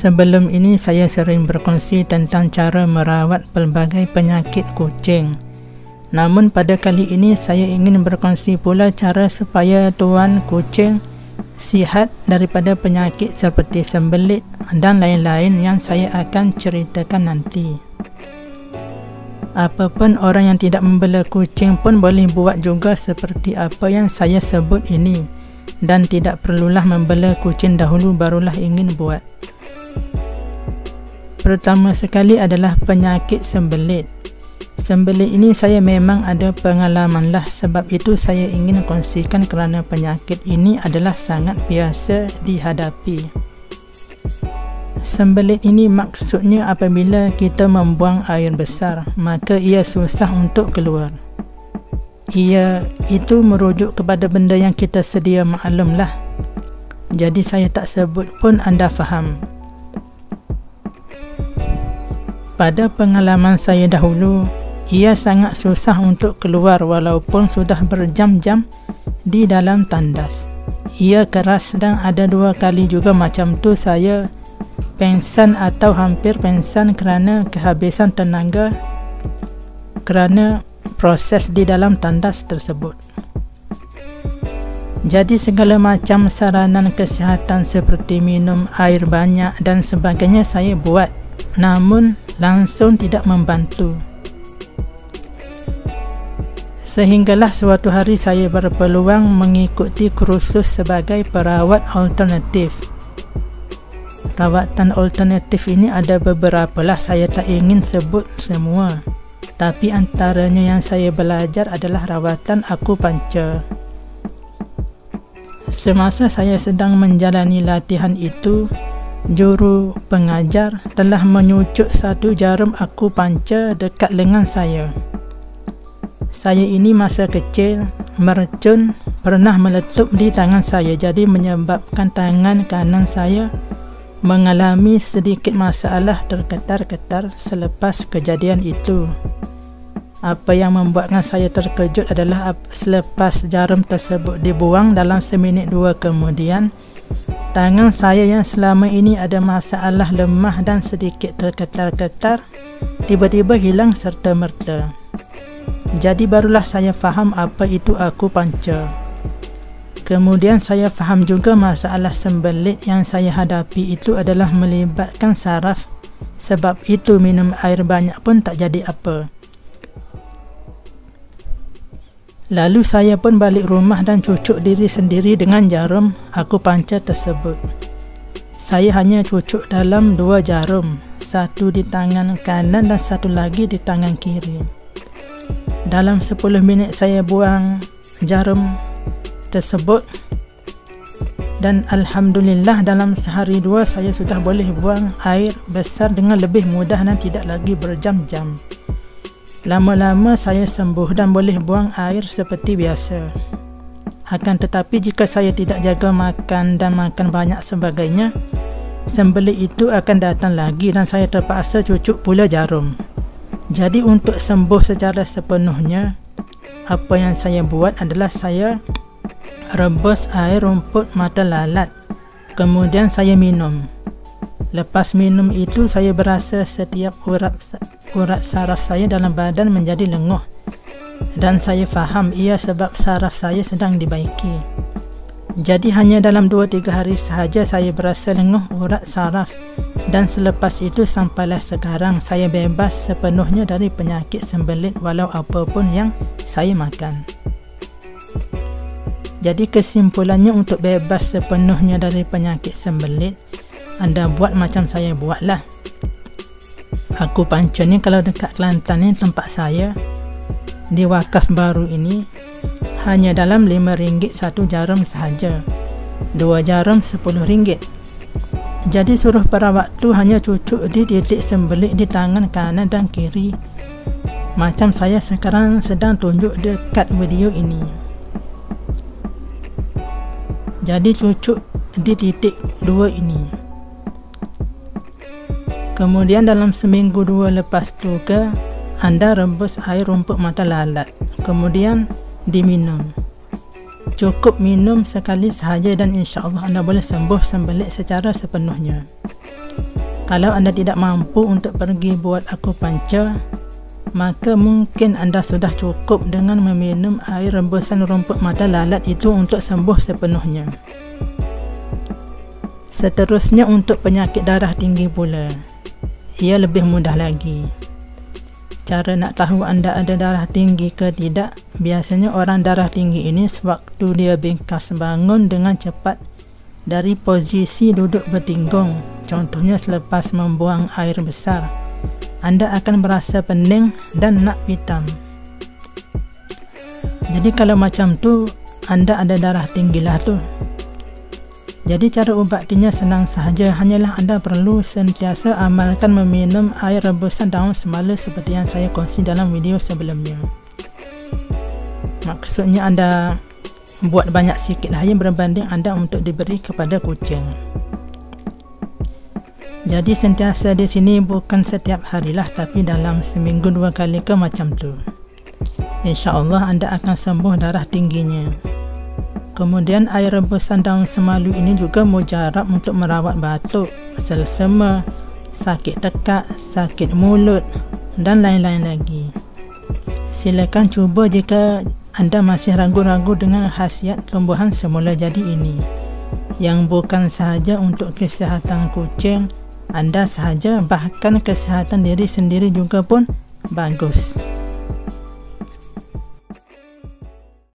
Sebelum ini saya sering berkongsi tentang cara merawat pelbagai penyakit kucing. Namun pada kali ini saya ingin berkongsi pula cara supaya tuan kucing sihat daripada penyakit seperti sembelit dan lain-lain yang saya akan ceritakan nanti. Apapun orang yang tidak membela kucing pun boleh buat juga seperti apa yang saya sebut ini, dan tidak perlulah membela kucing dahulu barulah ingin buat. Pertama sekali adalah penyakit sembelit. Sembelit ini saya memang ada pengalaman lah, sebab itu saya ingin kongsikan kerana penyakit ini adalah sangat biasa dihadapi. Sembelit ini maksudnya apabila kita membuang air besar, maka ia susah untuk keluar. Ia itu merujuk kepada benda yang kita sedia maklumlah. Jadi saya tak sebut pun anda faham. Pada pengalaman saya dahulu, ia sangat susah untuk keluar walaupun sudah berjam-jam di dalam tandas. Ia keras dan ada 2 kali juga macam tu saya pengsan atau hampir pengsan kerana kehabisan tenaga kerana proses di dalam tandas tersebut. Jadi segala macam saranan kesihatan seperti minum air banyak dan sebagainya saya buat, namun langsung tidak membantu. Sehinggalah suatu hari saya berpeluang mengikuti kursus sebagai perawat alternatif. Rawatan alternatif ini ada beberapa lah, saya tak ingin sebut semua. Tapi antaranya yang saya belajar adalah rawatan akupunktur. Semasa saya sedang menjalani latihan itu, juru pengajar telah menyucuk satu jarum akupunktur dekat lengan saya. Saya ini masa kecil, mercun pernah meletup di tangan saya, jadi menyebabkan tangan kanan saya mengalami sedikit masalah terketar-ketar selepas kejadian itu. Apa yang membuatkan saya terkejut adalah selepas jarum tersebut dibuang dalam seminit 2 kemudian, tangan saya yang selama ini ada masalah lemah dan sedikit terketar-ketar tiba-tiba hilang serta-merta. Jadi barulah saya faham apa itu akupunktur. Kemudian saya faham juga masalah sembelit yang saya hadapi itu adalah melibatkan saraf. Sebab itu minum air banyak pun tak jadi apa. Lalu saya pun balik rumah dan cucuk diri sendiri dengan jarum akupunktur tersebut. Saya hanya cucuk dalam 2 jarum, satu di tangan kanan dan satu lagi di tangan kiri. Dalam 10 minit saya buang jarum tersebut dan Alhamdulillah dalam sehari 2 saya sudah boleh buang air besar dengan lebih mudah dan tidak lagi berjam-jam. Lama-lama saya sembuh dan boleh buang air seperti biasa. Akan tetapi jika saya tidak jaga makan dan makan banyak sebagainya, sembelit itu akan datang lagi dan saya terpaksa cucuk pula jarum. Jadi untuk sembuh secara sepenuhnya, apa yang saya buat adalah saya rebus air rumput mata lalat, kemudian saya minum. Lepas minum itu saya berasa setiap urat saraf saya dalam badan menjadi lenguh, dan saya faham ia sebab saraf saya sedang dibaiki. Jadi hanya dalam 2-3 hari sahaja saya berasa lenguh urat saraf, dan selepas itu sampailah sekarang saya bebas sepenuhnya dari penyakit sembelit walau apapun yang saya makan. Jadi kesimpulannya, untuk bebas sepenuhnya dari penyakit sembelit, anda buat macam saya buatlah. Akupunktur ni kalau dekat Kelantan ni tempat saya, di wakaf baru ini, hanya dalam RM5 satu jarum sahaja. 2 jarum RM10. Jadi suruh perawat tu hanya cucuk di titik sembelit di tangan kanan dan kiri, macam saya sekarang sedang tunjuk dekat video ini. Jadi cucuk di titik 2 ini. Kemudian dalam seminggu 2 lepas tu anda rebus air rumput mata lalat, kemudian diminum. Cukup minum sekali sahaja dan insya-Allah anda boleh sembuh sembelit secara sepenuhnya. Kalau anda tidak mampu untuk pergi buat akupuntur, maka mungkin anda sudah cukup dengan meminum air rebusan rumput mata lalat itu untuk sembuh sepenuhnya. Seterusnya untuk penyakit darah tinggi pula, ia lebih mudah lagi. Cara nak tahu anda ada darah tinggi ke tidak, biasanya orang darah tinggi ini sewaktu dia bengkas bangun dengan cepat dari posisi duduk bertinggung, contohnya selepas membuang air besar, anda akan merasa pening dan nak pitam. Jadi kalau macam tu, anda ada darah tinggi lah tu. Jadi cara ubatinya senang sahaja, hanyalah anda perlu sentiasa amalkan meminum air rebusan daun semala seperti yang saya kongsi dalam video sebelumnya. Maksudnya anda buat banyak sikit air berbanding anda untuk diberi kepada kucing. Jadi sentiasa di sini bukan setiap harilah, tapi dalam seminggu 2 kali ke macam tu. InsyaAllah anda akan sembuh darah tingginya. Kemudian air rebusan daun semalu ini juga mujarab untuk merawat batuk, selsema, sakit tekak, sakit mulut dan lain-lain lagi. Silakan cuba jika anda masih ragu-ragu dengan khasiat tumbuhan semula jadi ini, yang bukan sahaja untuk kesihatan kucing anda sahaja, bahkan kesihatan diri sendiri juga pun bagus.